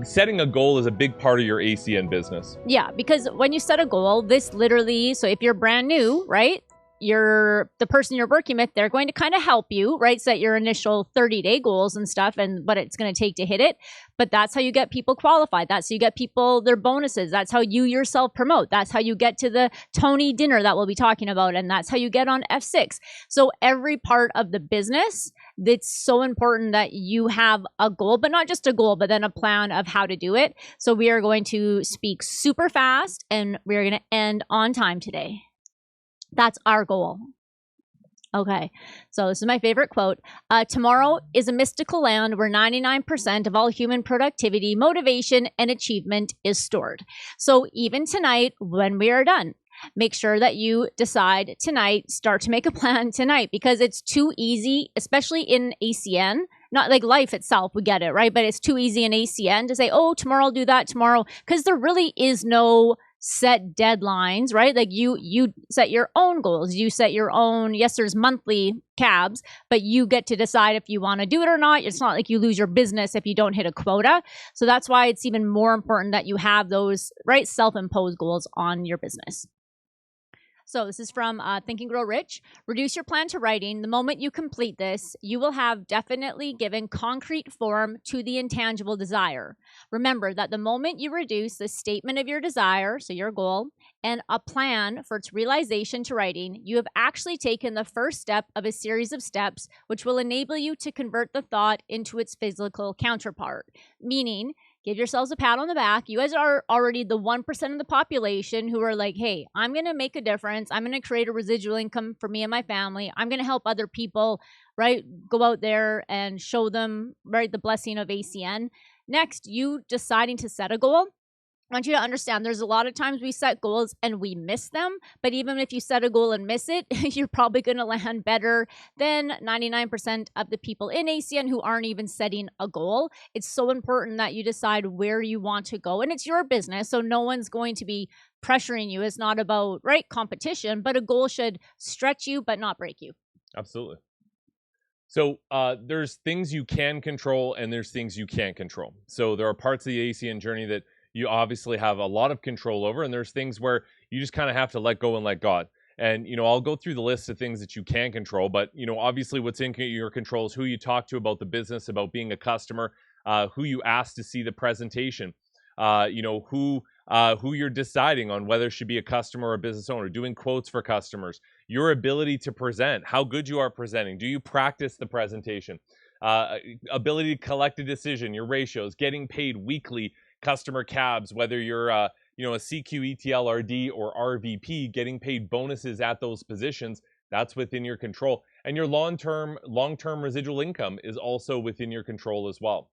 setting a goal is a big part of your ACN business. Yeah, because when you set a goal, this literally, so if you're brand new, right? The person you're working with, they're going to kind of help you, right? Set your initial 30-day goals and stuff and what it's going to take to hit it. But that's how you get people qualified. That's how you get people their bonuses. That's how you yourself promote. That's how you get to the Tony dinner that we'll be talking about. And that's how you get on F6. So every part of the business, it's so important that you have a goal, but not just a goal, but then a plan of how to do it. So we are going to speak super fast and we're going to end on time today. That's our goal. Okay, so this is my favorite quote. Tomorrow is a mystical land where 99% of all human productivity, motivation, and achievement is stored. So even tonight, when we are done, make sure that you decide tonight, start to make a plan tonight, because it's too easy, especially in ACN, not like life itself, we get it, right? But it's too easy in ACN to say, oh, tomorrow I'll do that tomorrow, because there really is no set deadlines, right? Like you set your own goals. You set your own, yes, there's monthly cabs, but you get to decide if you want to do it or not. It's not like you lose your business if you don't hit a quota. So that's why it's even more important that you have those, right, self-imposed goals on your business. So this is from Think and Grow Rich. Reduce your plan to writing. The moment you complete this, you will have definitely given concrete form to the intangible desire. Remember that the moment you reduce the statement of your desire, so your goal, and a plan for its realization to writing, you have actually taken the first step of a series of steps which will enable you to convert the thought into its physical counterpart. Meaning, give yourselves a pat on the back. You guys are already the 1% of the population who are like, hey, I'm going to make a difference. I'm going to create a residual income for me and my family. I'm going to help other people, right? Go out there and show them, right, the blessing of ACN. Next, you deciding to set a goal. I want you to understand there's a lot of times we set goals and we miss them. But even if you set a goal and miss it, you're probably going to land better than 99% of the people in ACN who aren't even setting a goal. It's so important that you decide where you want to go. And it's your business, so no one's going to be pressuring you. It's not about, right, competition, but a goal should stretch you but not break you. Absolutely. So there's things you can control and there's things you can't control. So there are parts of the ACN journey that you obviously have a lot of control over, and there's things where you just kind of have to let go and let God. And, I'll go through the list of things that you can control, but, obviously what's in your control is who you talk to about the business, about being a customer, who you ask to see the presentation, who you're deciding on whether it should be a customer or a business owner, doing quotes for customers, your ability to present, how good you are presenting, do you practice the presentation, ability to collect a decision, your ratios, getting paid weekly, customer cabs, whether you're a CQ, ETL, RD, or RVP, getting paid bonuses at those positions, that's within your control. And your long-term residual income is also within your control as well.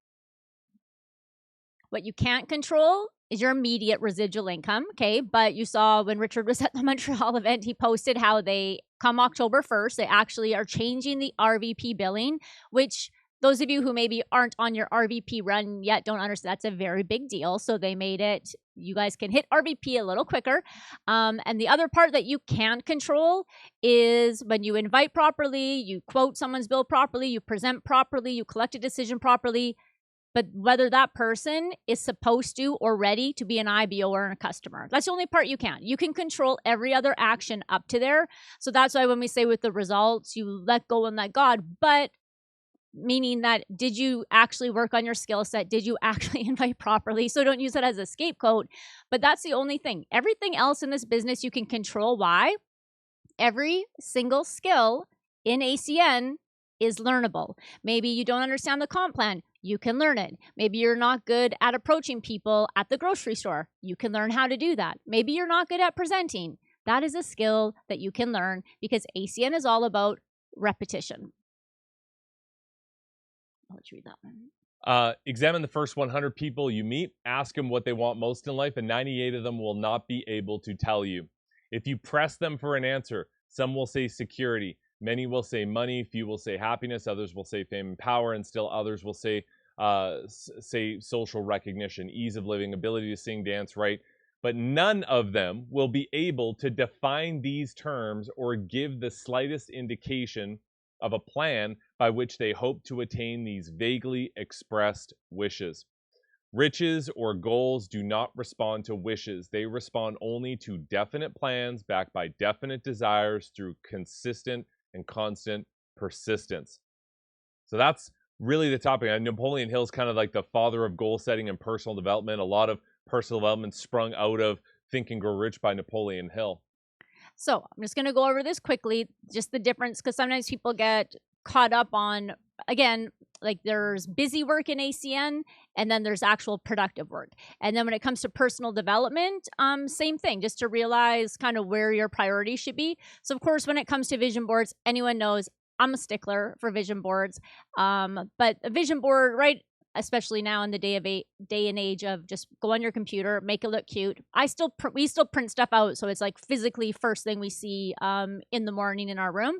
What you can't control is your immediate residual income, okay? But you saw when Richard was at the Montreal event, he posted how they, come October 1st, they actually are changing the RVP billing, which those of you who maybe aren't on your RVP run yet don't understand. That's a very big deal. So they made it, you guys can hit RVP a little quicker. And the other part that you can't control is when you invite properly, you quote someone's bill properly, you present properly, you collect a decision properly, but whether that person is supposed to or ready to be an IBO or a customer. That's the only part you can't. You can control every other action up to there. So that's why when we say with the results, you let go and let God, but meaning that, did you actually work on your skill set? Did you actually invite properly? So don't use it as a scapegoat, but that's the only thing. Everything else in this business you can control. Why? Every single skill in ACN is learnable. Maybe you don't understand the comp plan. You can learn it. Maybe you're not good at approaching people at the grocery store. You can learn how to do that. Maybe you're not good at presenting. That is a skill that you can learn, because ACN is all about repetition. Let's read that one. Examine the first 100 people you meet. Ask them what they want most in life, and 98 of them will not be able to tell you. If you press them for an answer, some will say security, many will say money, few will say happiness, others will say fame and power, and still others will say social recognition, ease of living, ability to sing, dance, write. But none of them will be able to define these terms or give the slightest indication of a plan by which they hope to attain these vaguely expressed wishes. Riches or goals do not respond to wishes. They respond only to definite plans backed by definite desires through consistent and constant persistence. So that's really the topic. And Napoleon Hill is kind of like the father of goal setting and personal development. A lot of personal development sprung out of Think and Grow Rich by Napoleon Hill. So I'm just going to go over this quickly, just the difference, because sometimes people get caught up on, again, like there's busy work in ACN and then there's actual productive work. And then when it comes to personal development, same thing, just to realize kind of where your priorities should be. So of course, when it comes to vision boards, anyone knows I'm a stickler for vision boards. But a vision board, right, especially now in the day and age of just go on your computer, make it look cute. We still print stuff out, so it's like physically first thing we see in the morning in our room.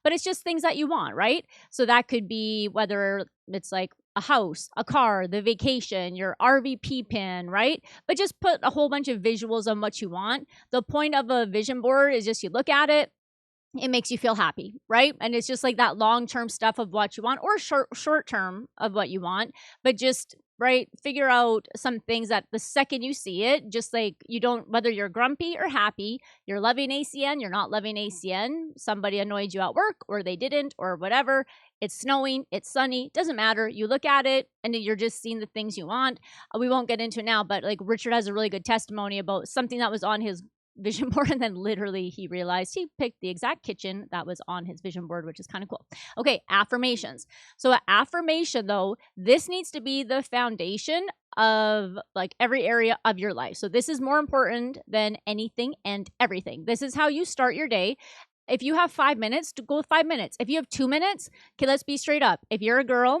But it's just things that you want, right? So that could be whether it's like a house, a car, the vacation, your RVP pin, right? But just put a whole bunch of visuals on what you want. The point of a vision board is just you look at it, it makes you feel happy, right? And it's just like that long-term stuff of what you want, or short-term of what you want, but just, right, figure out some things that the second you see it, just like you don't, whether you're grumpy or happy, you're loving ACN, you're not loving ACN, somebody annoyed you at work or they didn't or whatever, it's snowing, it's sunny, doesn't matter. You look at it and you're just seeing the things you want. We won't get into it now, but like Richard has a really good testimony about something that was on his vision board, and then literally he realized he picked the exact kitchen that was on his vision board, which is kind of cool. Okay, affirmations. So an affirmation, though, this needs to be the foundation of like every area of your life. So this is more important than anything and everything. This is how you start your day. If you have 5 minutes, to go with 5 minutes. If you have 2 minutes, okay, let's be straight up. If you're a girl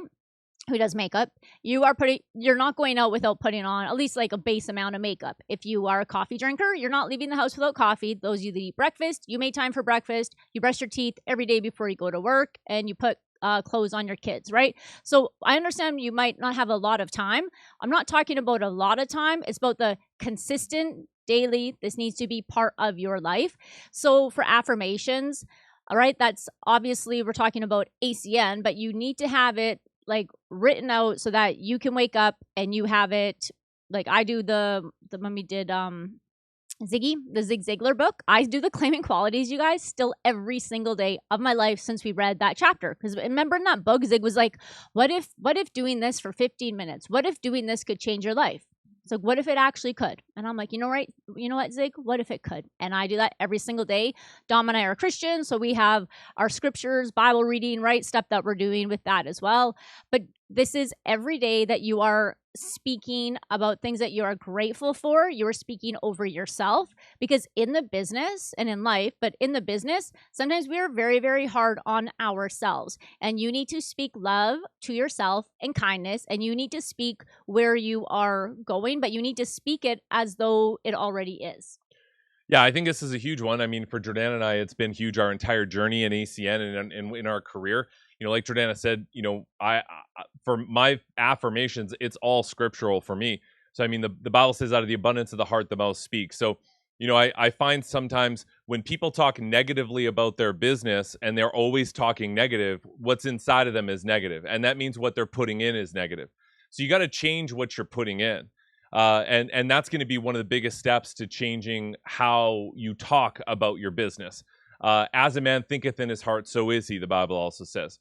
who does makeup, you're not going out without putting on at least like a base amount of makeup. If you are a coffee drinker, you're not leaving the house without coffee. Those of you that eat breakfast, you make time for breakfast, you brush your teeth every day before you go to work, and you put clothes on your kids, right? So I understand you might not have a lot of time. I'm not talking about a lot of time. It's about the consistent daily. This needs to be part of your life. So for affirmations, all right, that's obviously we're talking about ACN, but you need to have it like written out so that you can wake up and you have it. Like I do the when we did Ziggy, the Zig Ziglar book, I do the claiming qualities, you guys, still every single day of my life since we read that chapter. Because remember in that book, Zig was like, what if doing this for 15 minutes? What if doing this could change your life? So what if it actually could? And I'm like, you know what, Zig? What if it could? And I do that every single day. Dom and I are Christians, so we have our scriptures, Bible reading, right? Stuff that we're doing with that as well. But this is every day that you are speaking about things that you are grateful for. You are speaking over yourself, because in the business and in life, but in the business, sometimes we are very, very hard on ourselves. And you need to speak love to yourself and kindness, and you need to speak where you are going, but you need to speak it as though it already is. Yeah, I think this is a huge one. I mean, for Jordanna and I, it's been huge our entire journey in ACN and in our career. You know, like Jordanna said, you know, I for my affirmations, it's all scriptural for me. So, I mean, the Bible says out of the abundance of the heart, the mouth speaks. So, you know, I find sometimes when people talk negatively about their business and they're always talking negative, what's inside of them is negative. And that means what they're putting in is negative. So you got to change what you're putting in. And that's going to be one of the biggest steps to changing how you talk about your business. As a man thinketh in his heart, so is he, the Bible also says.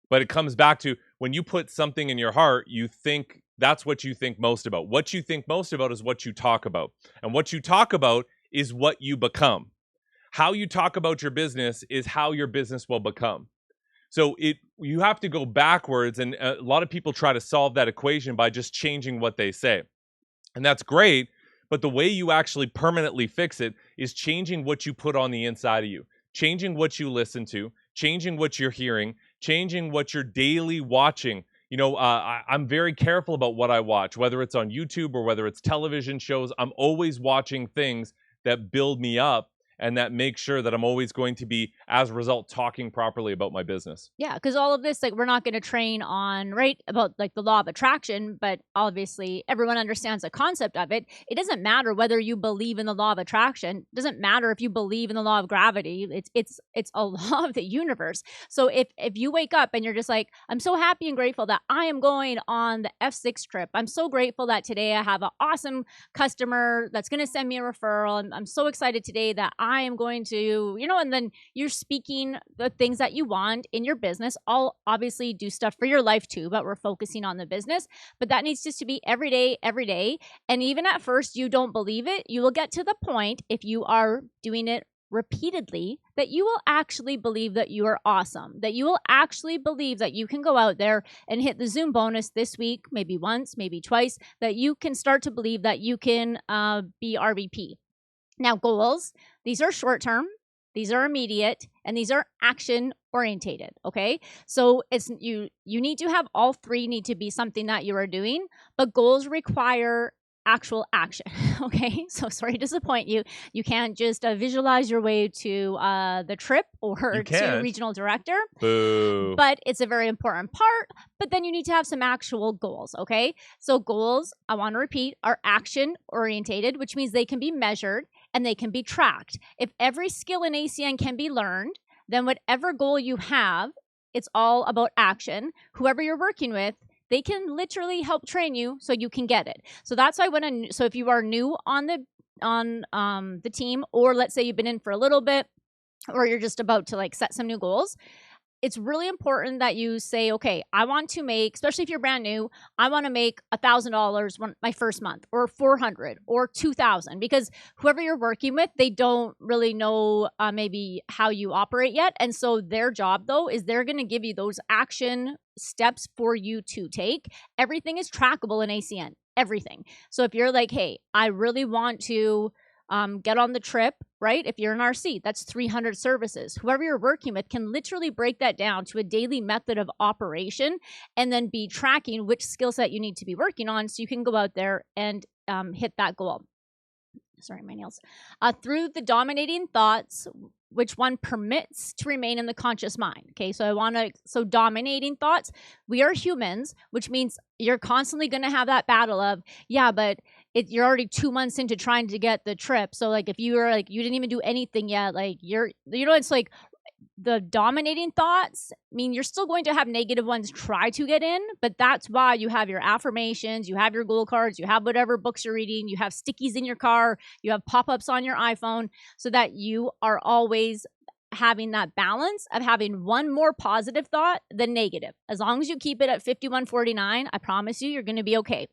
But it comes back to when you put something in your heart, you think that's what you think most about. What you think most about is what you talk about. And what you talk about is what you become. How you talk about your business is how your business will become. So you have to go backwards, and a lot of people try to solve that equation by just changing what they say. And that's great, but the way you actually permanently fix it is changing what you put on the inside of you, changing what you listen to, changing what you're hearing, changing what you're daily watching. You know, I'm very careful about what I watch, whether it's on YouTube or whether it's television shows. I'm always watching things that build me up and that makes sure that I'm always going to be, as a result, talking properly about my business. Yeah, because all of this, like, we're not going to train on, right, about like the law of attraction, but obviously everyone understands the concept of it. It doesn't matter whether you believe in the law of attraction. It doesn't matter if you believe in the law of gravity. It's a law of the universe. So if you wake up and you're just like, I'm so happy and grateful that I am going on the F6 trip. I'm so grateful that today I have an awesome customer that's going to send me a referral. I'm so excited today that I am going to, and then you're speaking the things that you want in your business. I'll obviously do stuff for your life too, but we're focusing on the business. But that needs just to be every day. And even at first you don't believe it, you will get to the point, if you are doing it repeatedly, that you will actually believe that you are awesome, that you will actually believe that you can go out there and hit the Zoom bonus this week, maybe once, maybe twice, that you can start to believe that you can be RVP. Now, goals, these are short term, these are immediate, and these are action orientated. Okay. So it's you need to have all three need to be something that you are doing, but goals require actual action. Okay. So sorry to disappoint you. You can't just visualize your way to the trip or to regional director. Boo. But it's a very important part. But then you need to have some actual goals. Okay. So goals, I want to repeat, are action orientated, which means they can be measured and they can be tracked. If every skill in ACN can be learned, then whatever goal you have, it's all about action. Whoever you're working with, they can literally help train you so you can get it. So that's why so if you are new on the team, or let's say you've been in for a little bit, or you're just about to like set some new goals, it's really important that you say, okay, I want to make, especially if you're brand new, I want to make $1,000 my first month, or 400 or 2,000, because whoever you're working with, they don't really know maybe how you operate yet. And so their job though, is they're going to give you those action steps for you to take. Everything is trackable in ACN, everything. So if you're like, hey, I really want to get on the trip, right? If you're an RC, that's 300 services. Whoever you're working with can literally break that down to a daily method of operation and then be tracking which skill set you need to be working on so you can go out there and hit that goal. Sorry, my nails. Through the dominating thoughts, which one permits to remain in the conscious mind. Okay, so dominating thoughts, we are humans, which means you're constantly going to have that battle of, yeah, but you're already 2 months into trying to get the trip. So like, if you were like, you didn't even do anything yet, like it's like the dominating thoughts mean you're still going to have negative ones try to get in, but that's why you have your affirmations, you have your goal cards, you have whatever books you're reading, you have stickies in your car, you have pop-ups on your iPhone, so that you are always having that balance of having one more positive thought than negative. As long as you keep it at 51-49, I promise you're going to be okay.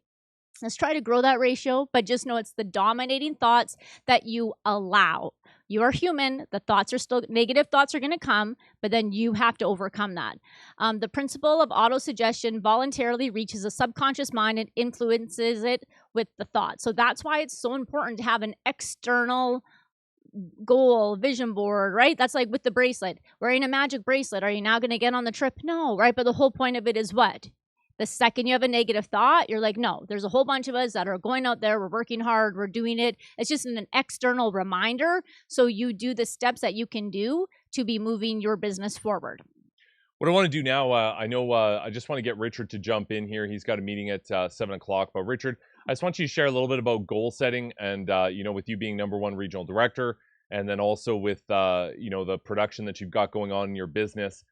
Let's try to grow that ratio, but just know it's the dominating thoughts that you allow. You are human. The thoughts are still, negative thoughts are going to come, but then you have to overcome that. The principle of autosuggestion voluntarily reaches a subconscious mind and influences it with the thought. So that's why it's so important to have an external goal, vision board, right? That's like with the bracelet. Wearing a magic bracelet. Are you now going to get on the trip? No, right? But the whole point of it is what? The second you have a negative thought, you're like, no, there's a whole bunch of us that are going out there. We're working hard. We're doing it. It's just an external reminder. So you do the steps that you can do to be moving your business forward. What I want to do now, I know I just want to get Richard to jump in here. He's got a meeting at 7 o'clock. But Richard, I just want you to share a little bit about goal setting and, with you being #1 regional director, and then also with, the production that you've got going on in your business.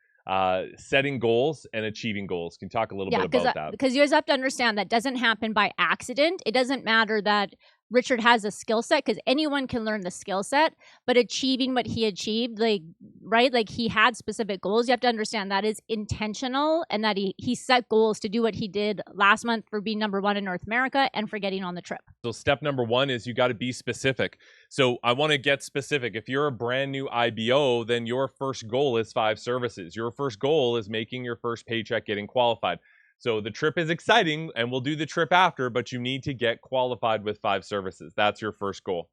Setting goals and achieving goals. Can you talk a little bit about that? Because you guys have to understand that doesn't happen by accident. It doesn't matter that Richard has a skill set, because anyone can learn the skill set, but achieving what he achieved, like he had specific goals. You have to understand that is intentional, and that he set goals to do what he did last month for being #1 in North America and for getting on the trip. So step #1 is you got to be specific. So I want to get specific. If you're a brand new IBO, then your first goal is 5 services. Your first goal is making your first paycheck, getting qualified. So the trip is exciting, and we'll do the trip after, but you need to get qualified with 5 services. That's your first goal.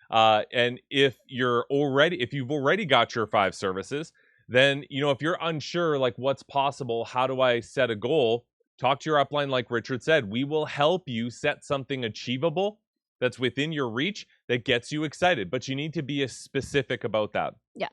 And if you've already got your 5 services, then, if you're unsure, like what's possible, how do I set a goal? Talk to your upline, like Richard said. We will help you set something achievable that's within your reach that gets you excited, but you need to be specific about that. Yeah.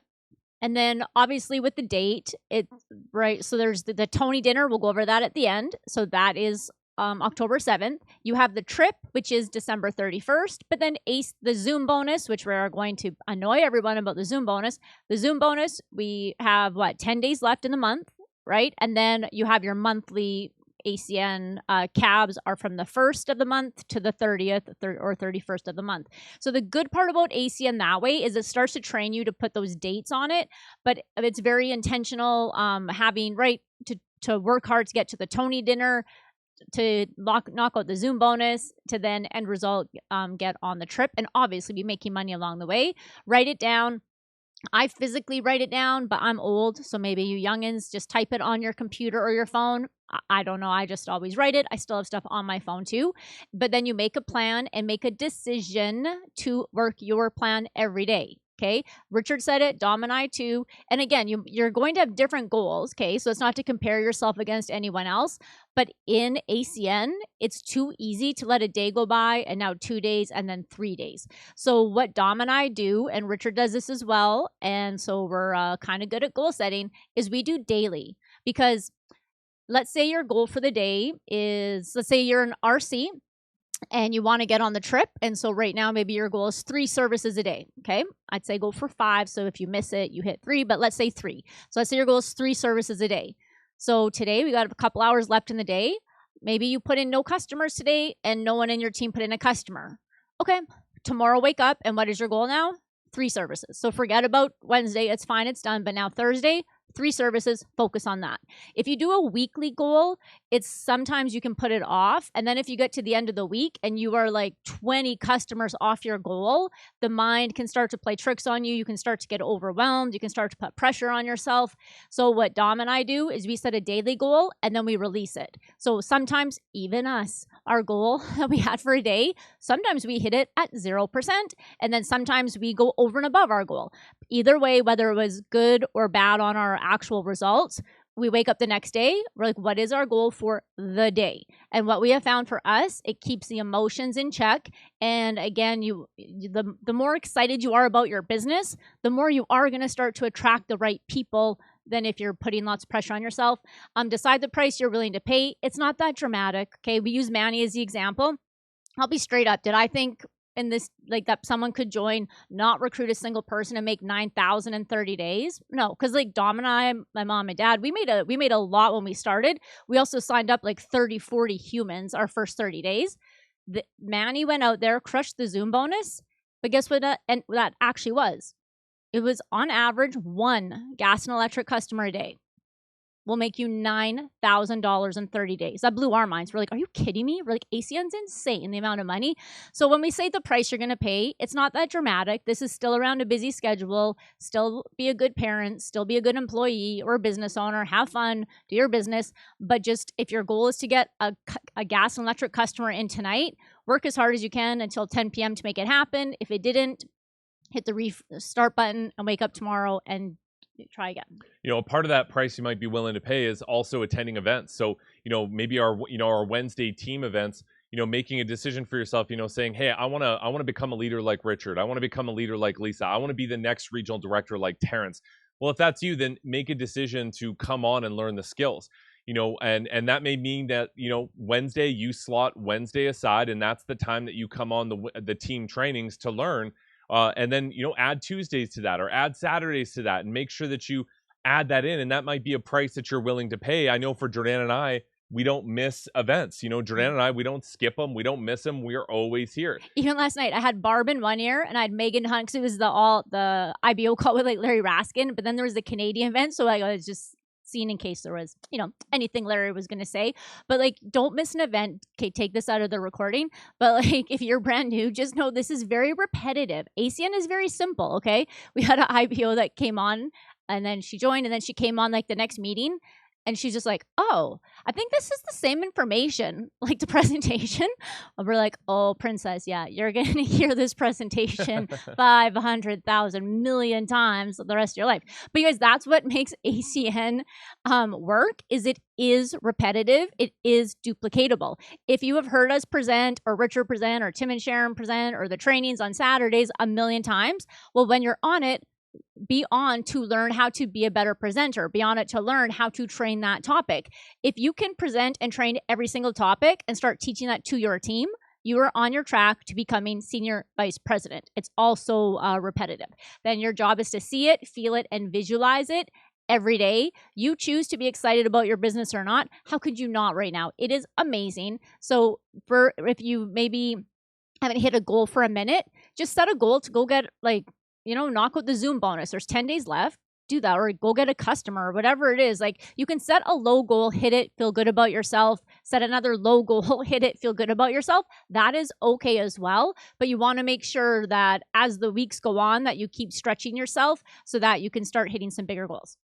And then obviously with the date, it's right. So there's the Tony dinner. We'll go over that at the end. So that is October 7th. You have the trip, which is December 31st. But then the Zoom bonus, which we're going to annoy everyone about the Zoom bonus. The Zoom bonus, we have 10 days left in the month, right? And then you have your monthly ACN cabs are from the 1st of the month to the 30th or 31st of the month. So the good part about ACN that way is it starts to train you to put those dates on it, but it's very intentional, having to work hard to get to the Tony dinner, to knock out the Zoom bonus, to then end result get on the trip, and obviously be making money along the way. Write it down. I physically write it down, but I'm old, so maybe you youngins just type it on your computer or your phone. I don't know. I just always write it. I still have stuff on my phone too. But then you make a plan and make a decision to work your plan every day. Okay. Richard said it, Dom and I too. And again, you're going to have different goals. Okay. So it's not to compare yourself against anyone else. But in ACN, it's too easy to let a day go by and now 2 days and then 3 days. So what Dom and I do, and Richard does this as well, and so we're kind of good at goal setting, is we do daily. Because let's say your goal for the day is, let's say you're an RC and you want to get on the trip. And so right now, maybe your goal is 3 services a day. Okay. I'd say go for 5. So if you miss it, you hit 3, but let's say 3. So let's say your goal is 3 services a day. So today we got a couple hours left in the day. Maybe you put in no customers today and no one in your team put in a customer. Okay. Tomorrow, wake up. And what is your goal now? 3 services. So forget about Wednesday. It's fine. It's done. But now Thursday, 3 services, focus on that. If you do a weekly goal, it's sometimes you can put it off. And then if you get to the end of the week and you are like 20 customers off your goal, the mind can start to play tricks on you. You can start to get overwhelmed. You can start to put pressure on yourself. So what Dom and I do is we set a daily goal and then we release it. So sometimes even us, our goal that we had for a day, sometimes we hit it at 0%. And then sometimes we go over and above our goal. Either way, whether it was good or bad on our actual results, we wake up the next day, we're like, what is our goal for the day? And what we have found for us, it keeps the emotions in check. And again, the more excited you are about your business, the more you are going to start to attract the right people than if you're putting lots of pressure on yourself. Decide the price you're willing to pay. It's not that dramatic. Okay. We use Manny as the example. I'll be straight up. Did I think in this, like, that someone could join, not recruit a single person and make 9,000 in 30 days? No, because like Dom and I, my mom and dad, we made a lot when we started. We also signed up like 30, 40 humans our first 30 days. Manny went out there, crushed the Zoom bonus, but guess what? And that actually was. It was on average 1 gas and electric customer a day will make you $9,000 in 30 days. That blew our minds. We're like, are you kidding me? We're like, ACN's insane, the amount of money. So when we say the price you're going to pay, it's not that dramatic. This is still around a busy schedule. Still be a good parent, still be a good employee or a business owner, have fun, do your business. But just if your goal is to get a gas and electric customer in tonight, work as hard as you can until 10 p.m. to make it happen. If it didn't, hit the restart button and wake up tomorrow and try again. A part of that price you might be willing to pay is also attending events. So, maybe our Wednesday team events, making a decision for yourself, saying, hey, I want to become a leader like Richard. I want to become a leader like Lisa. I want to be the next regional director like Terrence. Well, if that's you, then make a decision to come on and learn the skills. And that may mean that, Wednesday, you slot Wednesday aside, and that's the time that you come on the team trainings to learn. And then, add Tuesdays to that or add Saturdays to that and make sure that you add that in. And that might be a price that you're willing to pay. I know for Jordanna and I, we don't miss events. Jordanna and I, we don't skip them. We don't miss them. We're always here. Even last night, I had Barb in one ear and I had Megan Hunt because it was the IBO call with like Larry Raskin. But then there was the Canadian event. So I was just seen in case there was, anything Larry was going to say. But like, don't miss an event. Okay, take this out of the recording. But like, if you're brand new, just know this is very repetitive. ACN is very simple, okay? We had an IBO that came on and then she joined and then she came on like the next meeting. And she's just like, oh, I think this is the same information, like the presentation. And we're like, oh, princess, yeah, you're going to hear this presentation 500,000 million times the rest of your life. But you guys, that's what makes ACN work, is it is repetitive. It is duplicatable. If you have heard us present or Richard present or Tim and Sharon present or the trainings on Saturdays a million times, well, when you're on it, be on to learn how to be a better presenter, be on it to learn how to train that topic. If you can present and train every single topic and start teaching that to your team, you are on your track to becoming senior vice president. It's also repetitive. Then your job is to see it, feel it, and visualize it every day. You choose to be excited about your business or not. How could you not right now? It is amazing. So if you maybe haven't hit a goal for a minute, just set a goal to go get knock out the Zoom bonus. There's 10 days left. Do that, or go get a customer, or whatever it is. Like, you can set a low goal, hit it, feel good about yourself. Set another low goal, hit it, feel good about yourself. That is okay as well. But you want to make sure that as the weeks go on, that you keep stretching yourself so that you can start hitting some bigger goals.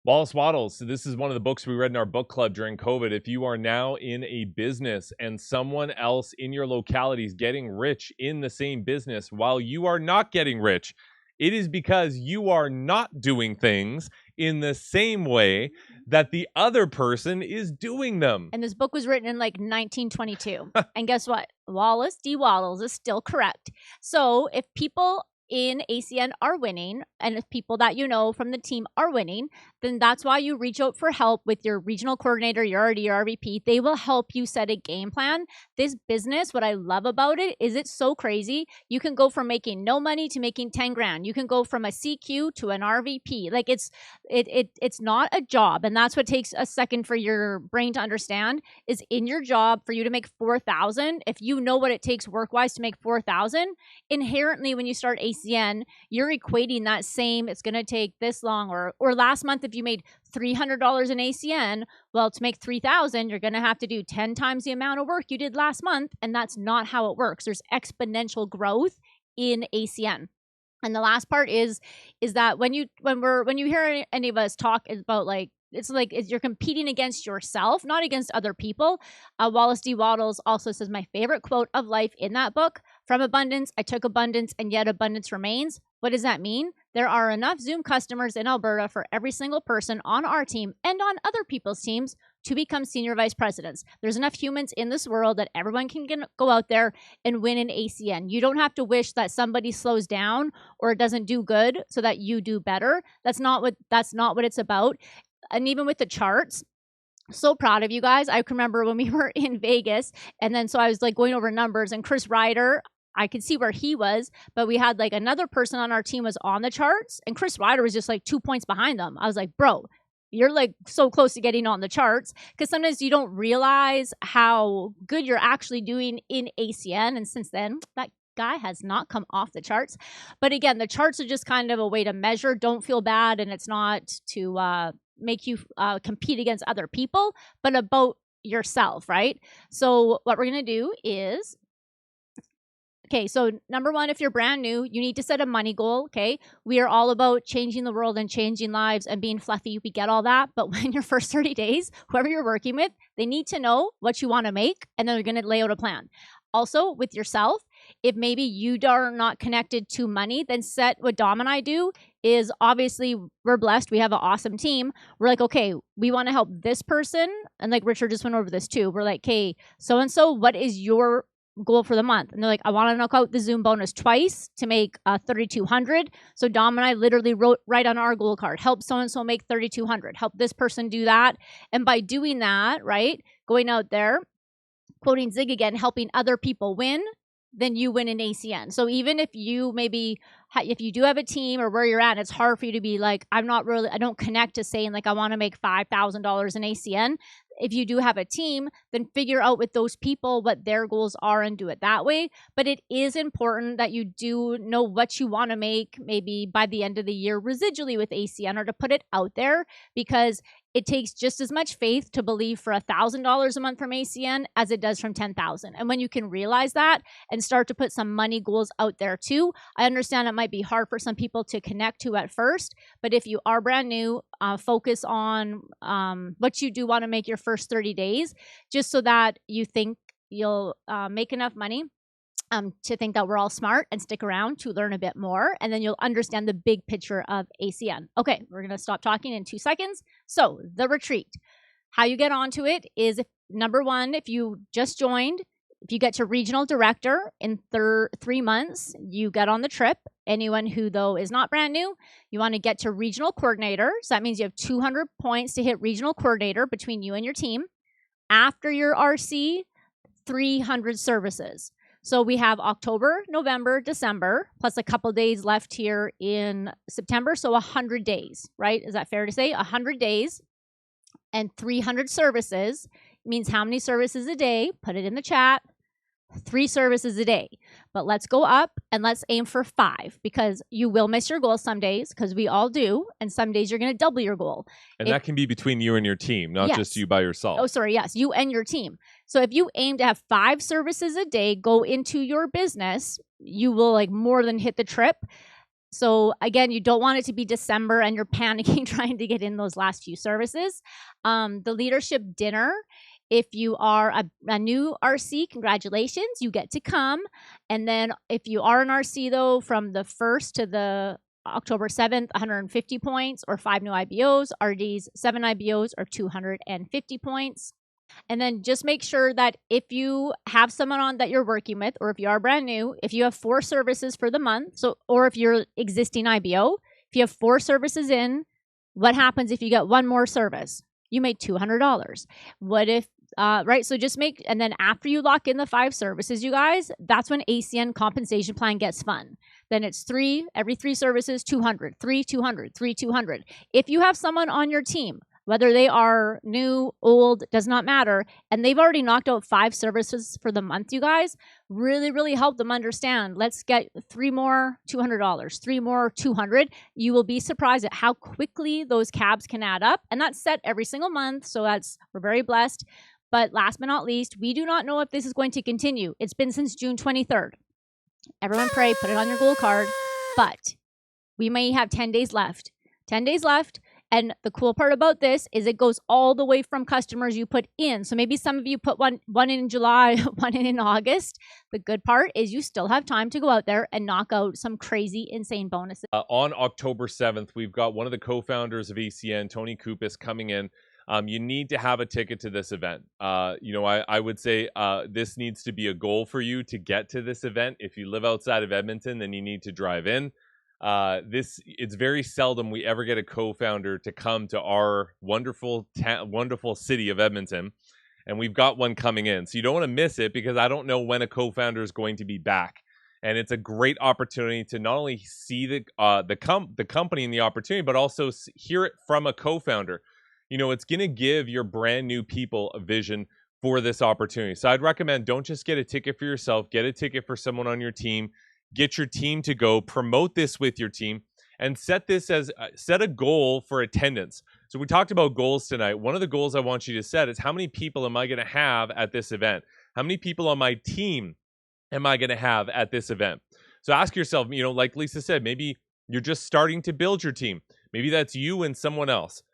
Wallace Waddles, so this is one of the books we read in our book club during COVID. If you are now in a business and someone else in your locality is getting rich in the same business while you are not getting rich, it is because you are not doing things in the same way that the other person is doing them. And this book was written in like 1922. And guess what? Wallace D. Waddles is still correct. So if people in ACN are winning, and if people that you know from the team are winning, then that's why you reach out for help with your regional coordinator, your RD, your RVP. They will help you set a game plan. This business, what I love about it is it's so crazy. You can go from making no money to making 10 grand. You can go from a CQ to an RVP. Like, it's not a job. And that's what takes a second for your brain to understand, is in your job for you to make 4,000. If you know what it takes work-wise to make 4,000, inherently when you start ACN, you're equating that same, it's going to take this long, or last month, if you made $300 in ACN, well, to make 3,000, you're going to have to do 10 times the amount of work you did last month. And that's not how it works. There's exponential growth in ACN. And the last part is that when you hear any of us talk about you're competing against yourself, not against other people. Wallace D. Waddles also says my favorite quote of life in that book: from abundance, I took abundance, and yet abundance remains. What does that mean? There are enough Zoom customers in Alberta for every single person on our team and on other people's teams to become senior vice presidents. There's enough humans in this world that everyone can go out there and win an ACN. You don't have to wish that somebody slows down or doesn't do good so that you do better. That's not what it's about. And even with the charts, so proud of you guys. I can remember when we were in Vegas, and then so I was like going over numbers, and Chris Ryder, I could see where he was, but we had like another person on our team was on the charts, and Chris Ryder was just like 2 points behind them. I was like, bro, you're like so close to getting on the charts, because sometimes you don't realize how good you're actually doing in ACN. And since then, that guy has not come off the charts. But again, the charts are just kind of a way to measure. Don't feel bad, and it's not to make you compete against other people, but about yourself, right? So what we're going to do is, okay, so number one, if you're brand new, you need to set a money goal, okay? We are all about changing the world and changing lives and being fluffy. We get all that. But when your first 30 days, whoever you're working with, they need to know what you want to make, and then they're going to lay out a plan. Also, with yourself, if maybe you are not connected to money, then set what Dom and I do is, obviously we're blessed. We have an awesome team. We're like, okay, we want to help this person. And like Richard just went over this too. We're like, hey, so-and-so, what is your goal for the month? And they're like, I want to knock out the Zoom bonus twice to make 3,200. So Dom and I literally wrote right on our goal card, help so-and-so make 3,200, help this person do that. And by doing that, right, going out there, quoting Zig again, helping other people win, then you win an ACN. So even if you if you do have a team or where you're at, it's hard for you to be like, I don't connect to saying like, I want to make $5,000 in ACN. If you do have a team, then figure out with those people what their goals are and do it that way. But it is important that you do know what you want to make maybe by the end of the year residually with ACN, or to put it out there, because it takes just as much faith to believe for $1,000 a month from ACN as it does from 10,000. And when you can realize that and start to put some money goals out there too, I understand it might might be hard for some people to connect to at first. But if you are brand new, focus on what you do want to make your first 30 days, just so that you think you'll make enough money to think that we're all smart and stick around to learn a bit more. And then you'll understand the big picture of ACN. Okay, we're going to stop talking in 2 seconds. So the retreat, how you get onto it is, number one, if you just joined, if you get to regional director in 3 months, you get on the trip. Anyone who, though, is not brand new, you want to get to regional coordinator. So that means you have 200 points to hit regional coordinator between you and your team. After your RC, 300 services. So we have October, November, December, plus a couple days left here in September. So 100 days, right? Is that fair to say? 100 days and 300 services means how many services a day? Put it in the chat. 3 services a day. But let's go up and let's aim for 5, because you will miss your goal some days, because we all do. And some days you're going to double your goal. And that can be between you and your team, not just you by yourself. Oh, sorry. Yes, you and your team. So if you aim to have 5 services a day go into your business, you will more than hit the trip. So again, you don't want it to be December and you're panicking trying to get in those last few services. The leadership dinner, if you are a new RC, congratulations, you get to come. And then if you are an RC, though, from the 1st to the October 7th, 150 points, or 5 new IBOs, RDs, 7 IBOs, or 250 points. And then just make sure that if you have someone on that you're working with, or if you are brand new, if you have 4 services for the month, or if you're existing IBO, if you have 4 services in, what happens if you get 1 more service? You made $200. What if, right? So just and then after you lock in the 5 services, you guys, that's when ACN compensation plan gets fun. Then it's every 3 services, 200, 3, 200, 3, 200. If you have someone on your team, whether they are new, old, does not matter, and they've already knocked out 5 services for the month, you guys, really, really help them understand. Let's get 3 more $200, 3 more 200. You will be surprised at how quickly those cabs can add up, and that's set every single month, so we're very blessed. But last but not least, we do not know if this is going to continue. It's been since June 23rd. Everyone pray, put it on your goal card, but we may have 10 days left. 10 days left. And the cool part about this is it goes all the way from customers you put in. So maybe some of you put one in July, one in August. The good part is you still have time to go out there and knock out some crazy, insane bonuses. On October 7th, we've got one of the co-founders of ACN, Tony Kupis, coming in. You need to have a ticket to this event. I would say this needs to be a goal for you to get to this event. If you live outside of Edmonton, then you need to drive in. It's very seldom we ever get a co-founder to come to our wonderful city of Edmonton, and we've got one coming in. So you don't want to miss it, because I don't know when a co-founder is going to be back. And it's a great opportunity to not only see the company and the opportunity, but also hear it from a co-founder. It's going to give your brand new people a vision for this opportunity. So I'd recommend, don't just get a ticket for yourself, get a ticket for someone on your team. Get your team to go, promote this with your team, and set a goal for attendance. So we talked about goals tonight. One of the goals I want you to set is, how many people am I going to have at this event? How many people on my team am I going to have at this event? So ask yourself, like Lisa said, maybe you're just starting to build your team. Maybe that's you and someone else.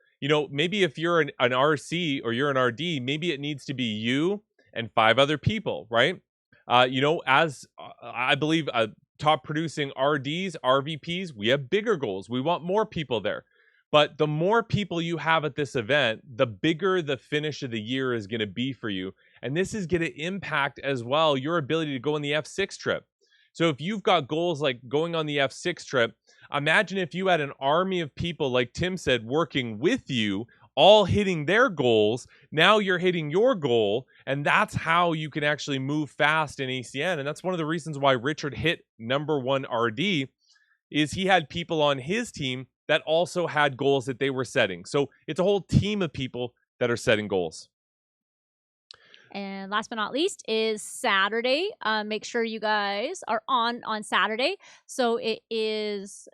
Maybe if you're an RC or you're an RD, maybe it needs to be you and 5 other people, right? As I believe top producing RDs, RVPs, we have bigger goals. We want more people there. But the more people you have at this event, the bigger the finish of the year is going to be for you. And this is going to impact as well your ability to go on the F6 trip. So if you've got goals like going on the F6 trip, imagine if you had an army of people, like Tim said, working with you, all hitting their goals. Now you're hitting your goal, and that's how you can actually move fast in ACN. And that's one of the reasons why Richard hit #1 RD, is he had people on his team that also had goals that they were setting. So it's a whole team of people that are setting goals. And last but not least is Saturday. Make sure you guys are on Saturday. So it is...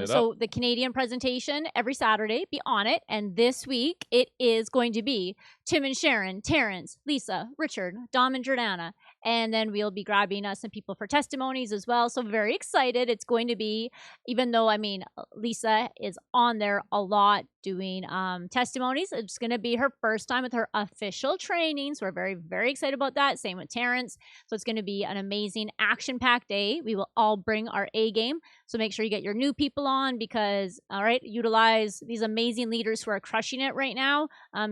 So the Canadian presentation every Saturday, be on it. And this week it is going to be Tim and Sharon, Terrence, Lisa, Richard, Dom and Jordanna. And then we'll be grabbing some people for testimonies as well. So very excited. It's going to be, even though, I mean, Lisa is on there a lot doing testimonies. It's going to be her first time with her official training. So we're very, very excited about that. Same with Terrence. So it's going to be an amazing action-packed day. We will all bring our A game. So make sure you get your new people on because, all right, utilize these amazing leaders who are crushing it right now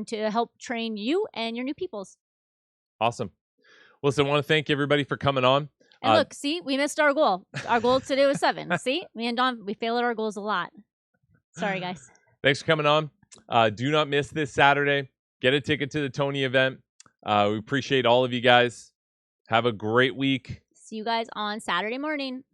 to help train you and your new peoples. Awesome. Listen, I want to thank everybody for coming on. And look, see, we missed our goal. Our goal today was 7. See, me and Don, we fail at our goals a lot. Sorry, guys. Thanks for coming on. Do not miss this Saturday. Get a ticket to the Tony event. We appreciate all of you guys. Have a great week. See you guys on Saturday morning.